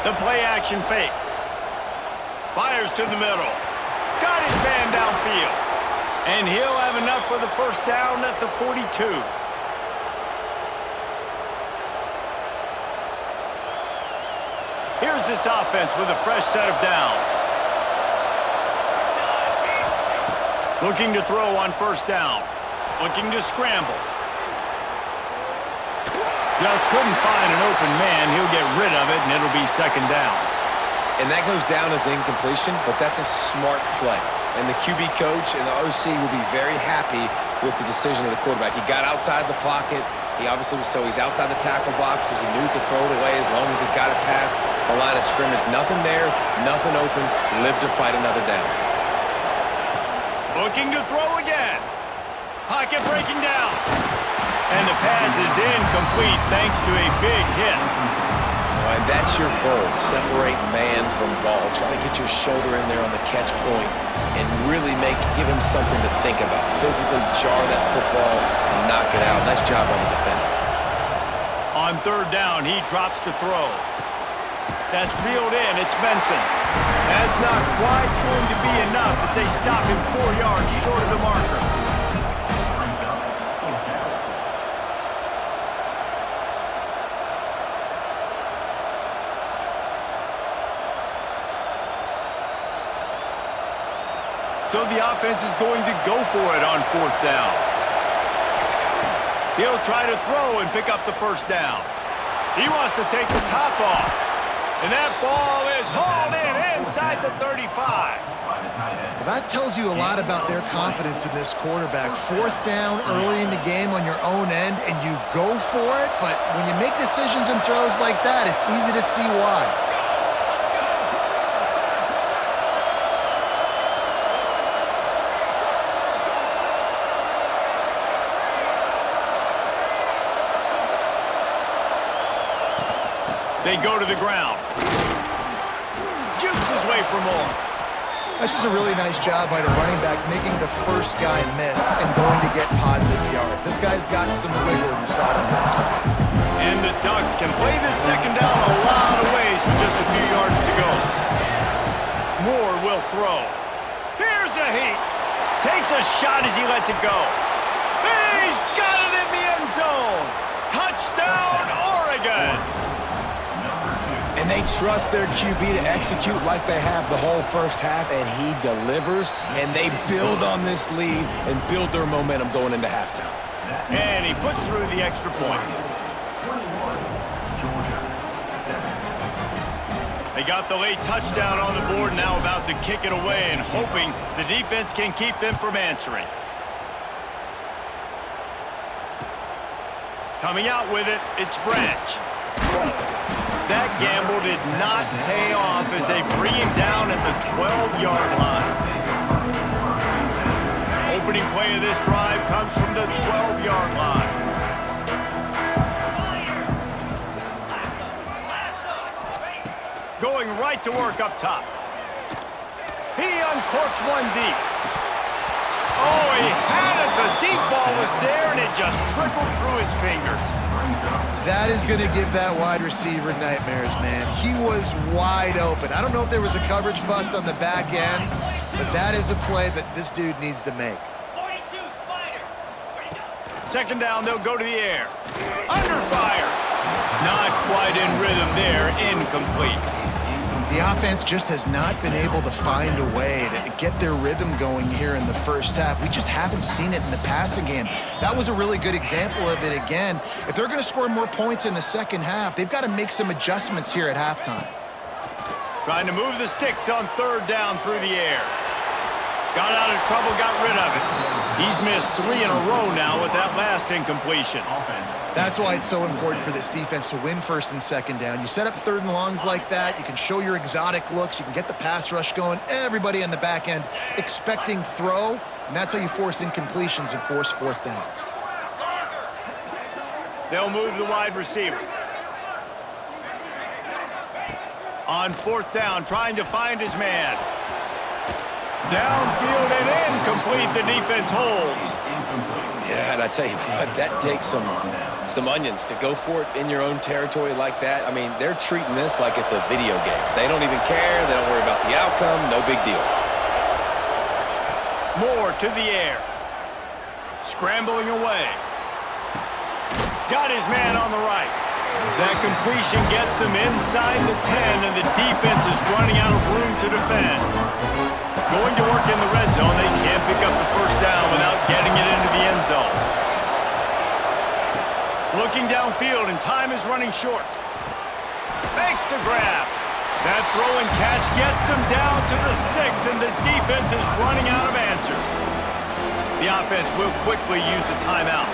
The play action fake. Fires to the middle. Got his man downfield. And he'll have enough for the first down at the 42. Here's this offense with a fresh set of downs. Looking to throw on first down. Looking to scramble. Just couldn't find an open man. He'll get rid of it, and it'll be second down. And that goes down as incompletion, but that's a smart play. And the QB coach and the OC will be very happy with the decision of the quarterback. He got outside the pocket. He obviously was he's outside the tackle boxes. He knew he could throw it away as long as he got it past the line of scrimmage. Nothing there, nothing open. Live to fight another down. Looking to throw again. Pocket breaking down. And the pass is incomplete thanks to a big hit. And that's your goal. Separate man from ball. Try to get your shoulder in there on the catch point and really give him something to think about. Physically jar that football and knock it out. Nice job on the defender. On third down, he drops to throw. That's reeled in. It's Benson. That's not quite going to be enough as they stop him 4 yards short of the marker. So the offense is going to go for it on fourth down. He'll try to throw and pick up the first down. He wants to take the top off. And that ball is hauled in inside the 35. Well, that tells you a lot about their confidence in this quarterback. Fourth down early in the game on your own end, and you go for it. But when you make decisions and throws like that, it's easy to see why. They go to the ground. Jukes his way for more. That's just a really nice job by the running back, making the first guy miss and going to get positive yards. This guy's got some wiggle in the side. And the Ducks can play this second down a lot of ways with just a few yards to go. Moore will throw. Here's a heat. Takes a shot as he lets it go. He's got it in the end zone. Touchdown, Oregon. And they trust their QB to execute like they have the whole first half, and he delivers, and they build on this lead and build their momentum going into halftime. And he puts through the extra point. They got the late touchdown on the board, now about to kick it away and hoping the defense can keep them from answering. Coming out with it, it's Branch. That gamble did not pay off as they bring him down at the 12-yard line. Opening play of this drive comes from the 12-yard line. Going right to work up top. He uncorks one deep. Oh, he had it. The deep ball was there, and it just trickled through his fingers. That is going to give that wide receiver nightmares, man. He was wide open. I don't know if there was a coverage bust on the back end, but that is a play that this dude needs to make. Second down, they'll go to the air. Under fire. Not quite in rhythm there. Incomplete. The offense just has not been able to find a way to get their rhythm going here in the first half. We just haven't seen it in the passing game. That was a really good example of it again. If they're going to score more points in the second half, they've got to make some adjustments here at halftime. Trying to move the sticks on third down through the air. Got out of trouble, got rid of it. He's missed 3 in a row now with that last incompletion. That's why it's so important for this defense to win first and second down. You set up third and longs like that, you can show your exotic looks, you can get the pass rush going, everybody on the back end expecting throw, and that's how you force incompletions and force fourth downs. They'll move the wide receiver. On fourth down, trying to find his man. Downfield and incomplete, the defense holds. Yeah, and I tell you what, that takes some onions to go for it in your own territory like that. I mean, they're treating this like it's a video game. They don't even care. They don't worry about the outcome. No big deal. Moore to the air. Scrambling away. Got his man on the right. That completion gets them inside the 10, and the defense is running out of room to defend. Going to work in the red zone, they can't pick up the first down without getting it into the end zone. Looking downfield, and time is running short. Makes the grab. That throw and catch gets them down to the 6, and the defense is running out of answers. The offense will quickly use a timeout.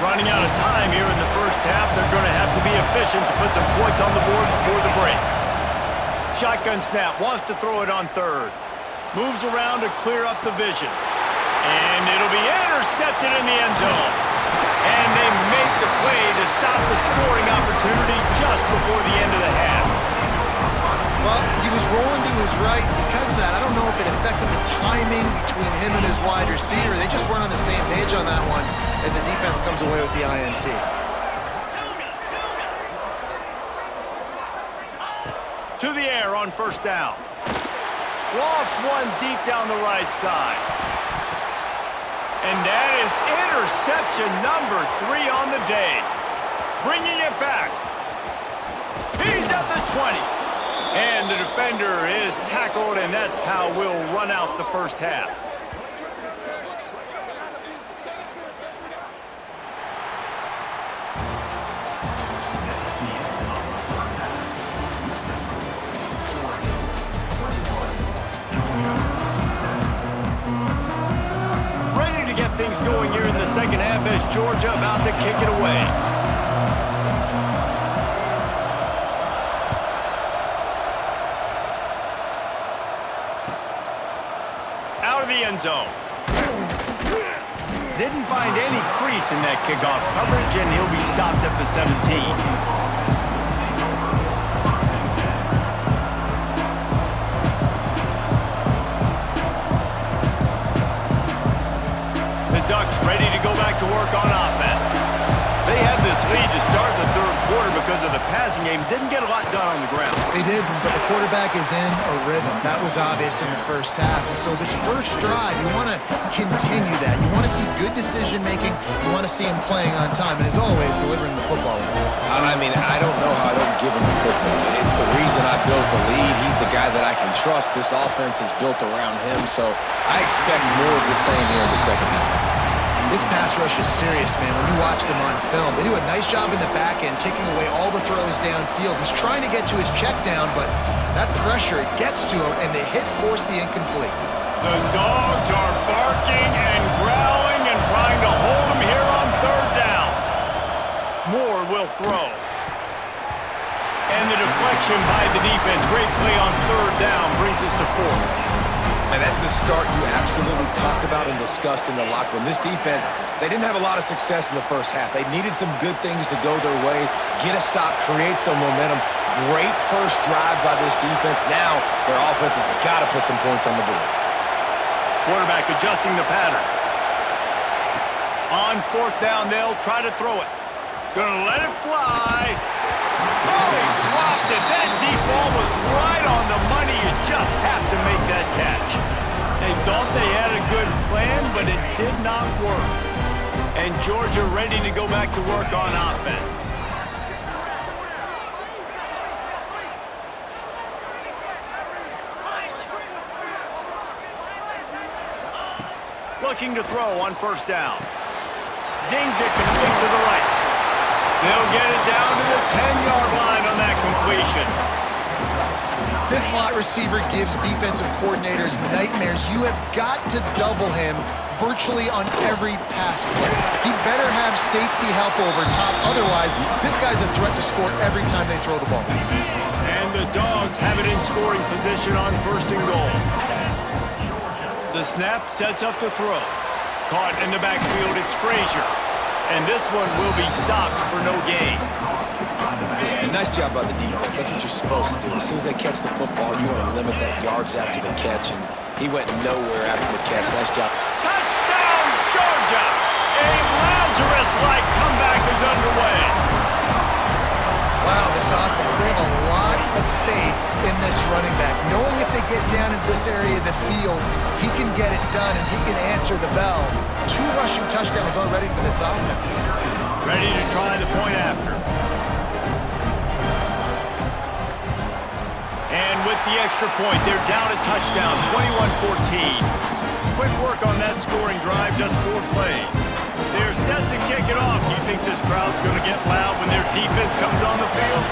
Running out of time here in the first half. They're going to have to be efficient to put some points on the board before the break. Shotgun snap, wants to throw it on third. Moves around to clear up the vision. And it'll be intercepted in the end zone. And they make the play to stop the scoring opportunity just before the end of the half. Well, he was rolling to his right. Because of that, I don't know if it affected the timing between him and his wide receiver. They just weren't on the same page on that one as the defense comes away with the INT. To the air on first down. Lost one deep down the right side. And that is interception number 3 on the day. Bringing it back. He's at the 20. And the defender is tackled, and that's how we'll run out the first half. Ready to get things going here in the second half as Georgia about to kick it away. End zone. Didn't find any crease in that kickoff coverage, and he'll be stopped at the 17. The Ducks ready to go back to work on offense. They had this lead to start the third quarter because of the passing game. Didn't get a lot done on the ground. They did, but the quarterback is in a rhythm. That was obvious in the first half. And so this first drive, you want to continue that. You want to see good decision-making. You want to see him playing on time. And as always, delivering the football. I mean, I don't know how I don't give him the football. It's the reason I built the lead. He's the guy that I can trust. This offense is built around him. So I expect more of the same here in the second half. This pass rush is serious, man. When you watch them on film, they do a nice job in the back end, taking away all the throws downfield. He's trying to get to his check down, but that pressure gets to him, and the hit forced the incomplete. The Dogs are barking and growling and trying to hold him here on third down. Moore will throw. And the deflection by the defense. Great play on third down brings us to fourth. And that's the start you absolutely talked about and discussed in the locker room. This defense, they didn't have a lot of success in the first half. They needed some good things to go their way, get a stop, create some momentum. Great first drive by this defense. Now their offense has got to put some points on the board. Quarterback adjusting the pattern. On fourth down, they'll try to throw it. Gonna let it fly. Oh, he dropped it. That deep ball was right on the money. You just have to make that catch. They thought they had a good plan, but it did not work. And Georgia ready to go back to work on offense. Looking to throw on first down. Zings it complete to the right. They'll get it down to the 10-yard line on that completion. This slot receiver gives defensive coordinators nightmares. You have got to double him virtually on every pass play. He better have safety help over top. Otherwise, this guy's a threat to score every time they throw the ball. And the Dogs have it in scoring position on first and goal. The snap sets up the throw. Caught in the backfield, it's Frazier. And this one will be stopped for no gain. Yeah, nice job by the defense. That's what you're supposed to do. As soon as they catch the football, you want to limit that yards after the catch, and he went nowhere after the catch. Nice job. Touchdown, Georgia! A Lazarus-like comeback is underway. Wow, this offense, they have a lot of faith in this running back, knowing if they get down in this area of the field, he can get it done and he can answer the bell. 2 rushing touchdowns already for this offense. Ready to try the point after. And with the extra point, they're down a touchdown, 21-14. Quick work on that scoring drive, just 4 plays. They're set to kick it off. Do you think this crowd's going to get loud when their defense comes on the field?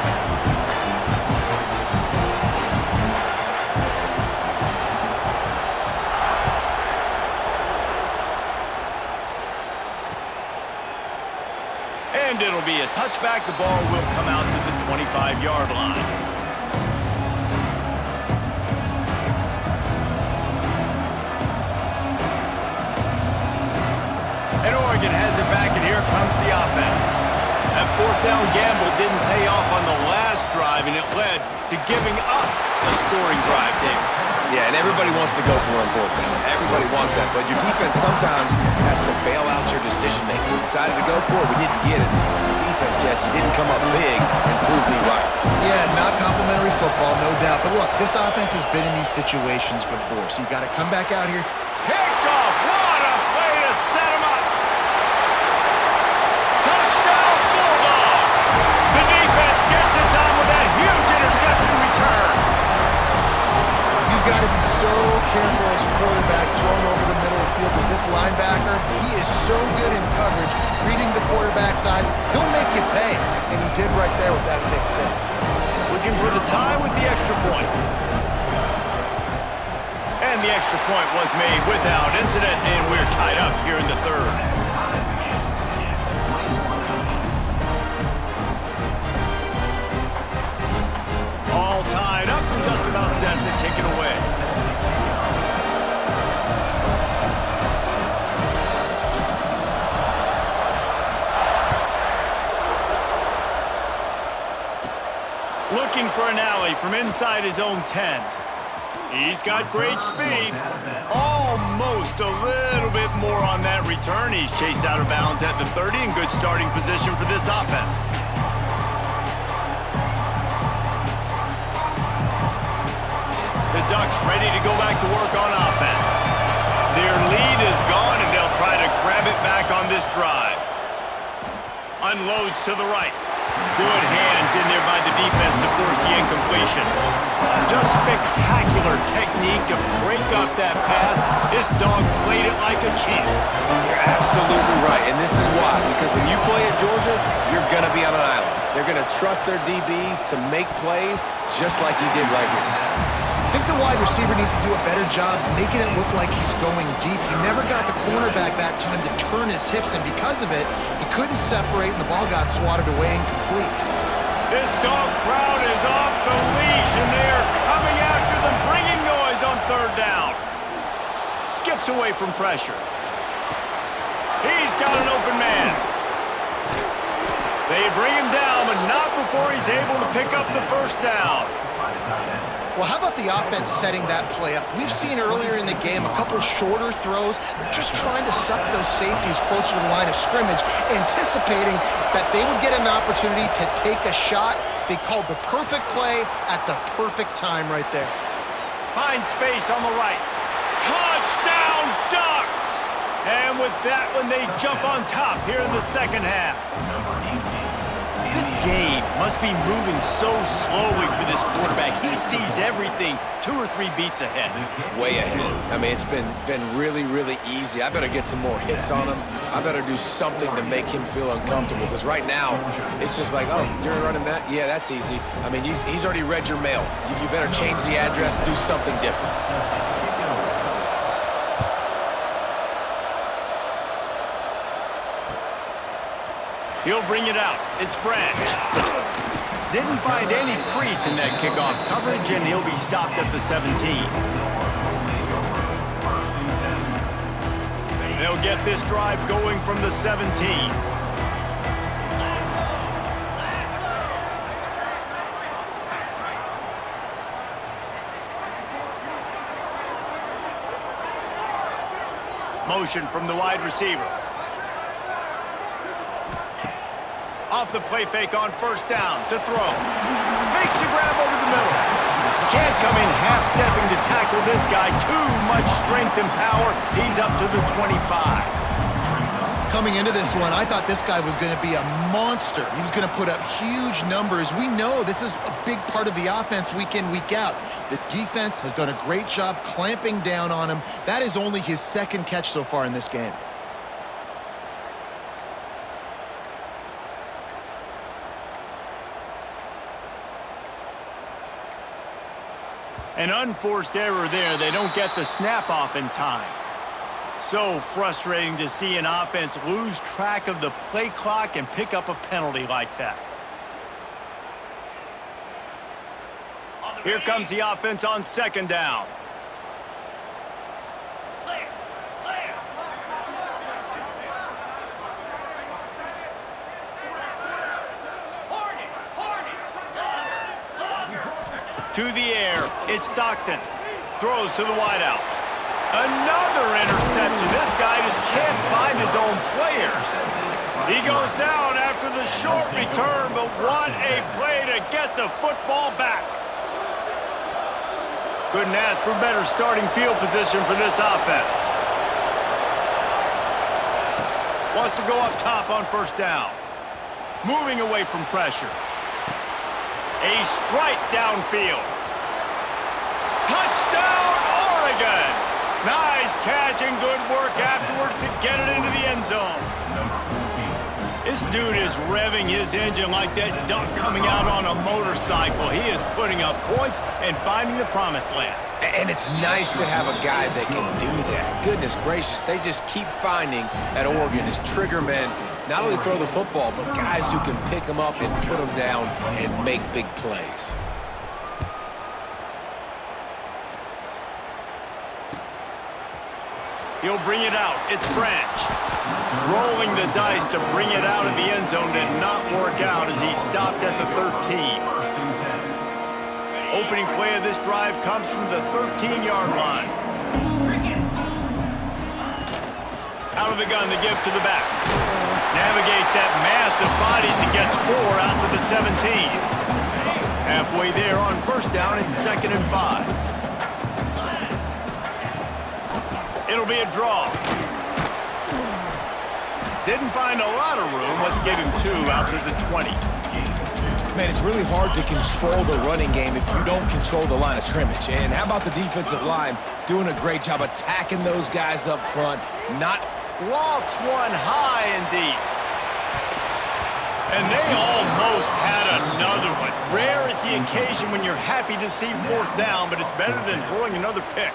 And it'll be a touchback. The ball will come out to the 25-yard line. And Oregon has it back, and here comes the offense. That 4th down gamble didn't pay off on the last drive, and it led to giving up a scoring drive, Dave. Yeah, and everybody wants to go for it on 4th down. Everybody wants that, but your defense sometimes has to bail out your decision-making. We decided to go for it. We didn't get it. The defense, Jesse, didn't come up big and prove me right. Yeah, not complimentary football, no doubt. But look, this offense has been in these situations before, so you got to come back out here. Picked off. What a play to set him up. Touchdown, Bulldogs. The defense gets it done with that huge interception return. You've got to be so careful as a quarterback throwing over the middle of the field with this linebacker. He is so good in coverage, reading the quarterback's eyes. He'll make you pay, and he did right there with that pick 6. Looking for the tie with the extra point. And the extra point was made without incident, and we're tied up here in the 3rd. All tied up and just about set to kick it away. Looking for an alley from inside his own 10. He's got great speed. Almost a little bit more on that return. He's chased out of bounds at the 30 in good starting position for this offense. The Ducks ready to go back to work on offense. Their lead is gone, and they'll try to grab it back on this drive. Unloads to the right. Good hands in there by the defense to force the incompletion. Just spectacular technique to break up that pass. This dog played it like a champ. You're absolutely right, and this is why. Because when you play at Georgia, you're going to be on an island. They're going to trust their DBs to make plays just like you did right here. I think the wide receiver needs to do a better job making it look like he's going deep. He never got the cornerback that time to turn his hips, and because of it, he couldn't separate, and the ball got swatted away incomplete. This dog crowd is off the leash, and they are coming after them, bringing noise on 3rd down. Skips away from pressure. He's got an open man. They bring him down, but not before he's able to pick up the 1st down. Well, how about the offense setting that play up? We've seen earlier in the game a couple shorter throws. They're just trying to suck those safeties closer to the line of scrimmage, anticipating that they would get an opportunity to take a shot. They called the perfect play at the perfect time right there. Find space on the right. Touchdown, Ducks! And with that one, they jump on top here in the 2nd half. This game must be moving so slowly for this quarterback. He sees everything 2 or 3 beats ahead. Way ahead. I mean, it's been really, really easy. I better get some more hits on him. I better do something to make him feel uncomfortable, because right now, it's just like, oh, you're running that? Yeah, that's easy. I mean, he's already read your mail. You better change the address, do something different. He'll bring it out. It's Branch. Didn't find any crease in that kickoff coverage, and he'll be stopped at the 17. They'll get this drive going from the 17. Motion from the wide receiver. Off the play fake on first down to throw. Makes the grab over the middle. Can't come in half-stepping to tackle this guy. Too much strength and power. He's up to the 25. Coming into this one, I thought this guy was going to be a monster. He was going to put up huge numbers. We know this is a big part of the offense week in, week out. The defense has done a great job clamping down on him. That is only his second catch so far in this game. An unforced error there. They don't get the snap off in time. So frustrating to see an offense lose track of the play clock and pick up a penalty like that. Here comes the offense on second down. To the air, it's Stockton. Throws to the wideout. Another interception. This guy just can't find his own players. He goes down after the short return, but what a play to get the football back. Couldn't ask for better starting field position for this offense. Wants to go up top on first down. Moving away from pressure. A strike downfield. Touchdown, Oregon! Nice catch and good work afterwards to get it into the end zone. This dude is revving his engine like that duck coming out on a motorcycle. He is putting up points and finding the promised land. And it's nice to have a guy that can do that. Goodness gracious, they just keep finding at Oregon as trigger men, not only throw the football, but guys who can pick them up and put them down and make big plays. He'll bring it out. It's Branch. Rolling the dice to bring it out of the end zone did not work out as he stopped at the 13. Opening play of this drive comes from the 13-yard line. Out of the gun to give to the back. Navigates that mass of bodies and gets 4 out to the 17. Halfway there on first down, it's 2nd and 5. It'll be a draw. Didn't find a lot of room. Let's give him 2 out to the 20. Man, it's really hard to control the running game if you don't control the line of scrimmage. And how about the defensive line doing a great job attacking those guys up front, not... Lofts one high and deep. And they almost had another one. Rare is the occasion when you're happy to see 4th down, but it's better than throwing another pick.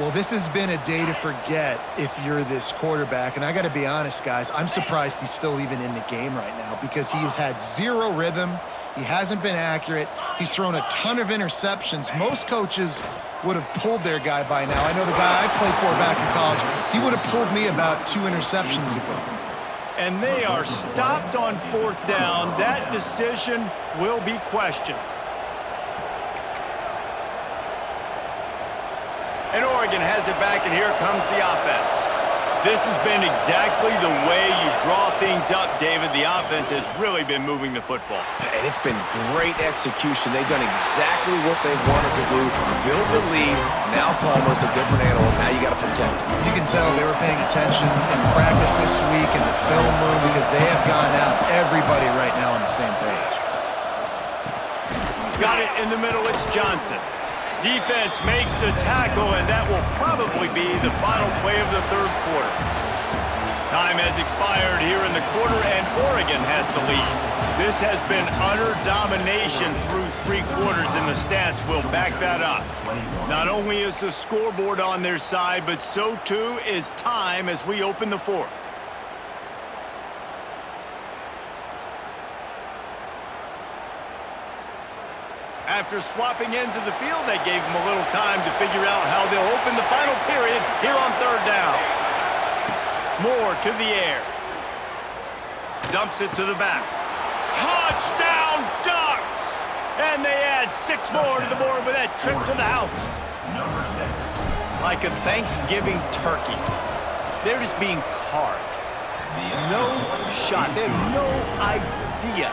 Well, this has been a day to forget if you're this quarterback. And I got to be honest, guys, I'm surprised he's still even in the game right now because he has had zero rhythm. He hasn't been accurate. He's thrown a ton of interceptions. Most coaches would have pulled their guy by now. I know the guy I played for back in college, he would have pulled me about 2 interceptions ago. And they are stopped on 4th down. That decision will be questioned. And Oregon has it back, and here comes the offense. This has been exactly the way you draw things up, David. The offense has really been moving the football. And it's been great execution. They've done exactly what they wanted to do. Build the lead. Now Palmer's a different animal. Now you got to protect him. You can tell they were paying attention in practice this week in the film room because they have gone out, everybody right now on the same page. Got it in the middle. It's Johnson. Defense makes the tackle, and that will probably be the final play of the 3rd quarter. Time has expired here in the quarter, and Oregon has the lead. This has been utter domination through 3 quarters, and the stats will back that up. Not only is the scoreboard on their side, but so too is time as we open the 4th. After swapping ends of the field, they gave them a little time to figure out how they'll open the final period here on 3rd down. Moore to the air. Dumps it to the back. Touchdown, Ducks! And they add 6 more to the board with that trip to the house. Like a Thanksgiving turkey. They're just being carved. No shot. They have no idea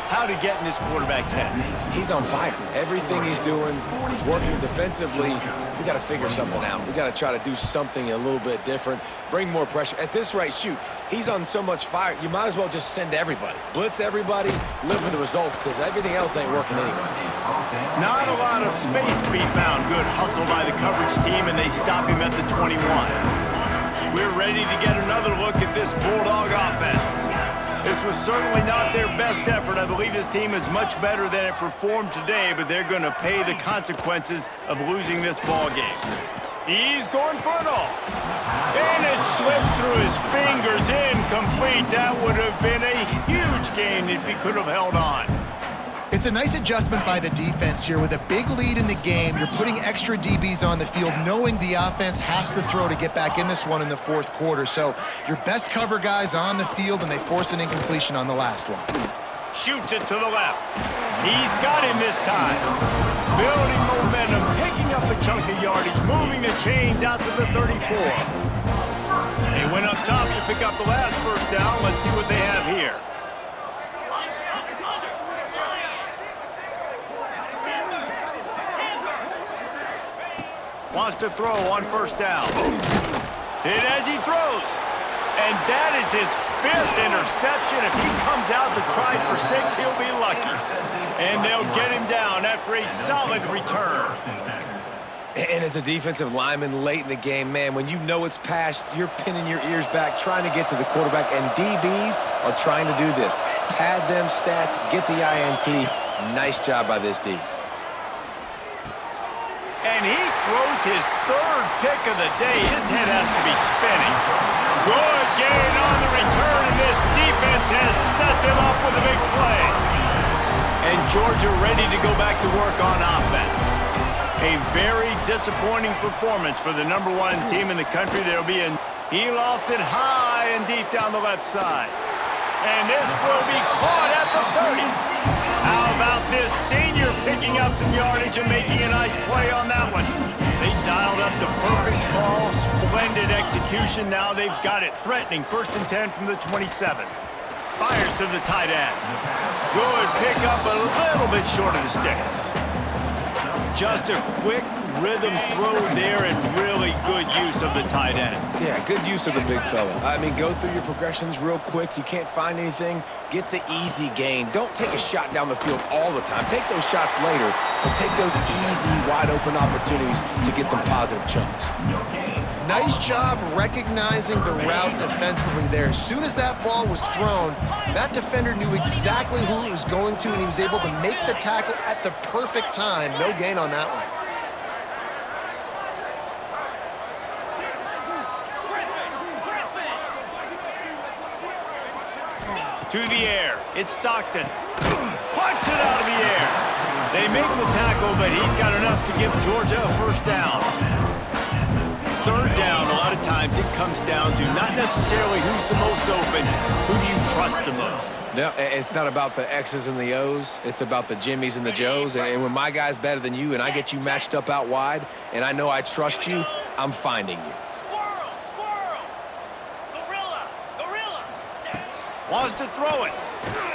how to get in this quarterback's head. He's on fire. Everything he's doing, he's working defensively. We got to figure something out. We got to try to do something a little bit different, bring more pressure. At this rate, shoot, he's on so much fire, you might as well just send everybody. Blitz everybody, live with the results, because everything else ain't working anyways. Not a lot of space to be found. Good hustle by the coverage team, and they stop him at the 21. We're ready to get another look at this Bulldog offense. This was certainly not their best effort. I believe this team is much better than it performed today, but they're going to pay the consequences of losing this ball game. He's going for it all. And it slips through his fingers, incomplete. That would have been a huge gain if he could have held on. It's a nice adjustment by the defense here. With a big lead in the game, you're putting extra DBs on the field, knowing the offense has to throw to get back in this one in the fourth quarter. So your best cover guys on the field, and they force an incompletion on the last one. Shoots it to the left. He's got him this time. Building momentum, picking up a chunk of yardage, moving the chains out to the 34. They went up top to pick up the last first down. Let's see what they have here. Wants to throw on first down. Hit as he throws. And that is his 5th interception. If he comes out to try for 6, he'll be lucky. And they'll get him down after a solid return. And as a defensive lineman late in the game, man, when you know it's past, you're pinning your ears back, trying to get to the quarterback, and DBs are trying to do this. Pad them stats, get the INT. Nice job by this D. And he throws his 3rd pick of the day. His head has to be spinning. Good gain on the return, and this defense has set them up with a big play. And Georgia ready to go back to work on offense. A very disappointing performance for the #1 team in the country. There'll be he lofts it high and deep down the left side. And this will be caught at the 30. How about this senior picking up some yardage and making a nice play on that one? They dialed up the perfect call, splendid execution. Now they've got it threatening. 1st and 10 from the 27. Fires to the tight end. Good pick up, a little bit short of the sticks. Just a quick rhythm throw there, and really good use of the tight end. Yeah, good use of the big fella. I mean, go through your progressions real quick. You can't find anything, get the easy gain. Don't take a shot down the field all the time. Take those shots later, but take those easy, wide-open opportunities to get some positive chunks. Nice job recognizing the route defensively there. As soon as that ball was thrown, that defender knew exactly who it was going to, and he was able to make the tackle at the perfect time. No gain on that one. To the air. It's Stockton. Punts it out of the air. They make the tackle, but he's got enough to give Georgia a first down. 3rd down, a lot of times it comes down to not necessarily who's the most open, who do you trust the most? No, it's not about the X's and the O's. It's about the Jimmies and the Joes. And when my guy's better than you and I get you matched up out wide and I know I trust you, I'm finding you. Squirrel! Gorilla! Wants to throw it.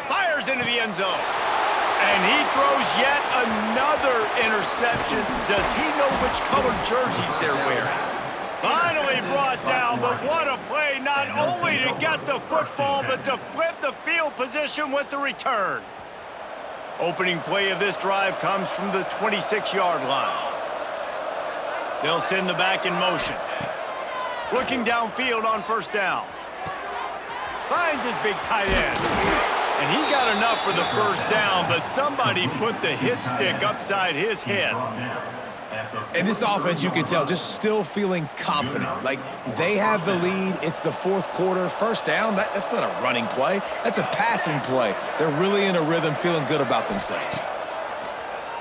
Fires into the end zone. And he throws yet another interception. Does he know which colored jerseys they're wearing? Finally brought down, but what a play, not only to get the football, but to flip the field position with the return. Opening play of this drive comes from the 26-yard line. They'll send the back in motion. Looking downfield on first down. Finds his big tight end. And he got enough for the first down, but somebody put the hit stick upside his head. And this offense, you can tell, just still feeling confident. Like, they have the lead. It's the 4th quarter. First down, that's not a running play. That's a passing play. They're really in a rhythm, feeling good about themselves.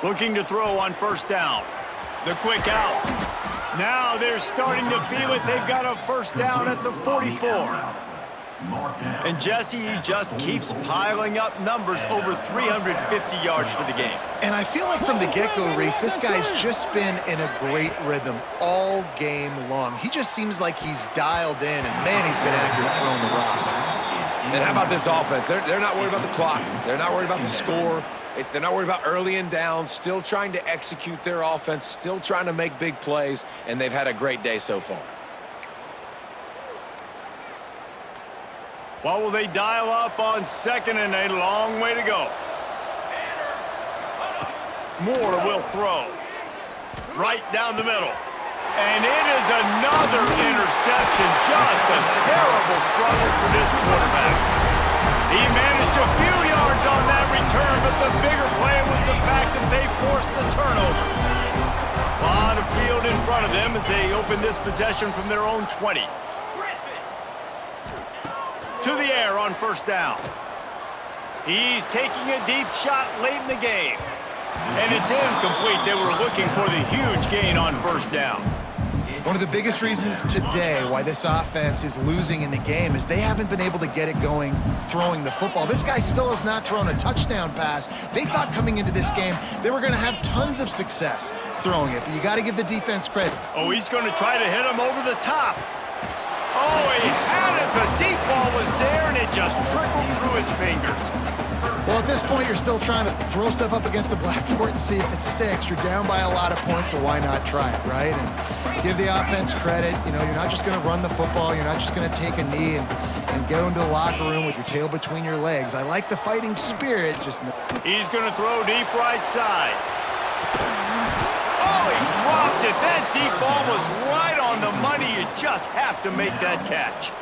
Looking to throw on first down. The quick out. Now they're starting to feel it. They've got a first down at the 44. And Jesse, he just keeps piling up numbers, over 350 yards for the game. And I feel like from the get-go, Reese, this guy's just been in a great rhythm all game long. He just seems like he's dialed in, and man, he's been accurate throwing the rock. And how about this offense? They're not worried about the clock. They're not worried about the score. They're not worried about early and down, still trying to execute their offense, still trying to make big plays, and they've had a great day so far. What will they dial up on second and a long way to go? Moore will throw. Right down the middle. And it is another interception. Just a terrible struggle for this quarterback. He managed a few yards on that return, but the bigger play was the fact that they forced the turnover. A lot of field in front of them as they open this possession from their own 20. To the air on first down. He's taking a deep shot late in the game. And it's incomplete. They were looking for the huge gain on first down. One of the biggest reasons today why this offense is losing in the game is they haven't been able to get it going throwing the football. This guy still has not thrown a touchdown pass. They thought coming into this game they were going to have tons of success throwing it, but you got to give the defense credit. Oh, he's going to try to hit him over the top. Oh, he had it. The deep ball was there, and it just trickled through his fingers. Well, at this point, you're still trying to throw stuff up against the blackboard and see if it sticks. You're down by a lot of points, so why not try it, right? And give the offense credit. You know, you're not just going to run the football. You're not just going to take a knee and go into the locker room with your tail between your legs. I like the fighting spirit. He's going to throw deep right side. Oh, he dropped it. That deep ball was right on the money. You just have to make that catch.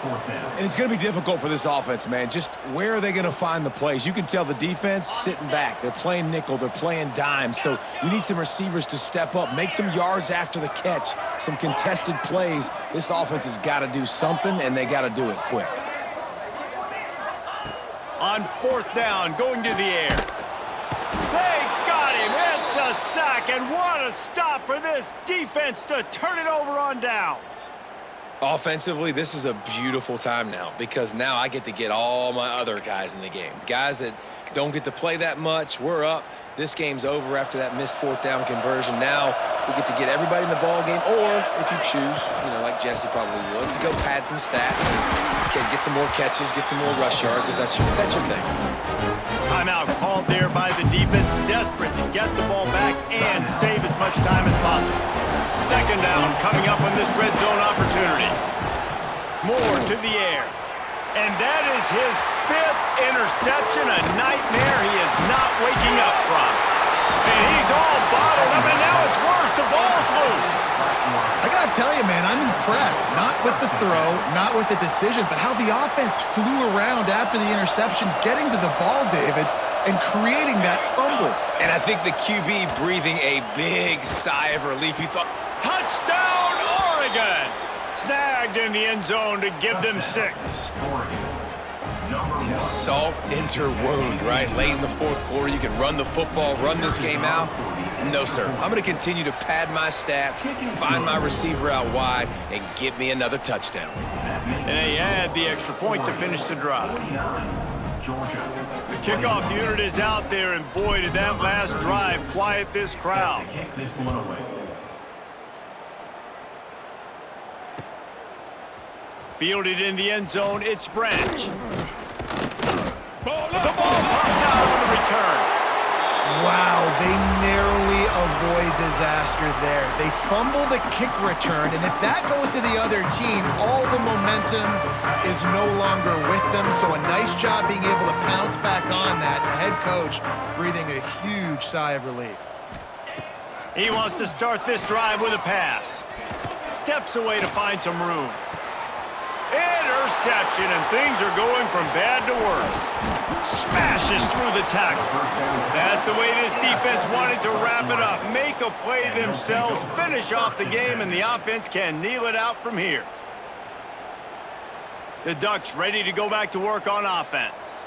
And it's going to be difficult for this offense, man. Just where are they going to find the plays? You can tell the defense sitting back. They're playing nickel. They're playing dime. So you need some receivers to step up, make some yards after the catch, some contested plays. This offense has got to do something, and they got to do it quick. On fourth down, going to the air. They got him. It's a sack, and what a stop for this defense to turn it over on downs. Offensively, this is a beautiful time now because now I get to get all my other guys in the game. Guys that don't get to play that much, we're up. This game's over after that missed fourth down conversion. Now we get to get everybody in the ball game, or if you choose, you know, like Jesse probably would, to go pad some stats and get some more catches, get some more rush yards if that's your thing. Timeout called there by the defense, desperate to get the ball back and save as much time as possible. Second down coming up on this red zone opportunity. Moore to the air. And that is his fifth interception, a nightmare he is not waking up from. And he's all bottled up, and now it's worse. The ball's loose. I got to tell you, man, I'm impressed. Not with the throw, not with the decision, but how the offense flew around after the interception, getting to the ball, David, and creating that fumble. And I think the QB breathing a big sigh of relief. He thought, touchdown, Oregon! Snagged in the end zone to give them 6. the assault interwound, right? Late in the fourth quarter, you can run the football, run this game out. No, sir. I'm going to continue to pad my stats, find my receiver out wide, and get me another touchdown. And they add the extra point to finish the drive. The kickoff unit is out there, and boy, did that last drive quiet this crowd. Fielded in the end zone, it's Branch. The ball pops out on the return. Wow, they narrowly avoid disaster there. They fumble the kick return, and if that goes to the other team, all the momentum is no longer with them. So a nice job being able to pounce back on that. The head coach breathing a huge sigh of relief. He wants to start this drive with a pass. Steps away to find some room. Interception, and things are going from bad to worse. Smashes through the tackle. That's the way this defense wanted to wrap it up. Make a play themselves, finish off the game, and the offense can kneel it out from here. The Ducks ready to go back to work on offense.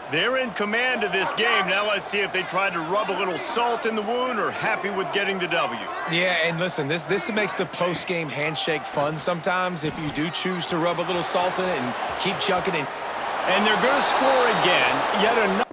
They're in command of this game. Now let's see if they tried to rub a little salt in the wound or happy with getting the W. Yeah, and listen, this makes the post-game handshake fun sometimes if you do choose to rub a little salt in it and keep chucking it. And they're going to score again. Yet another.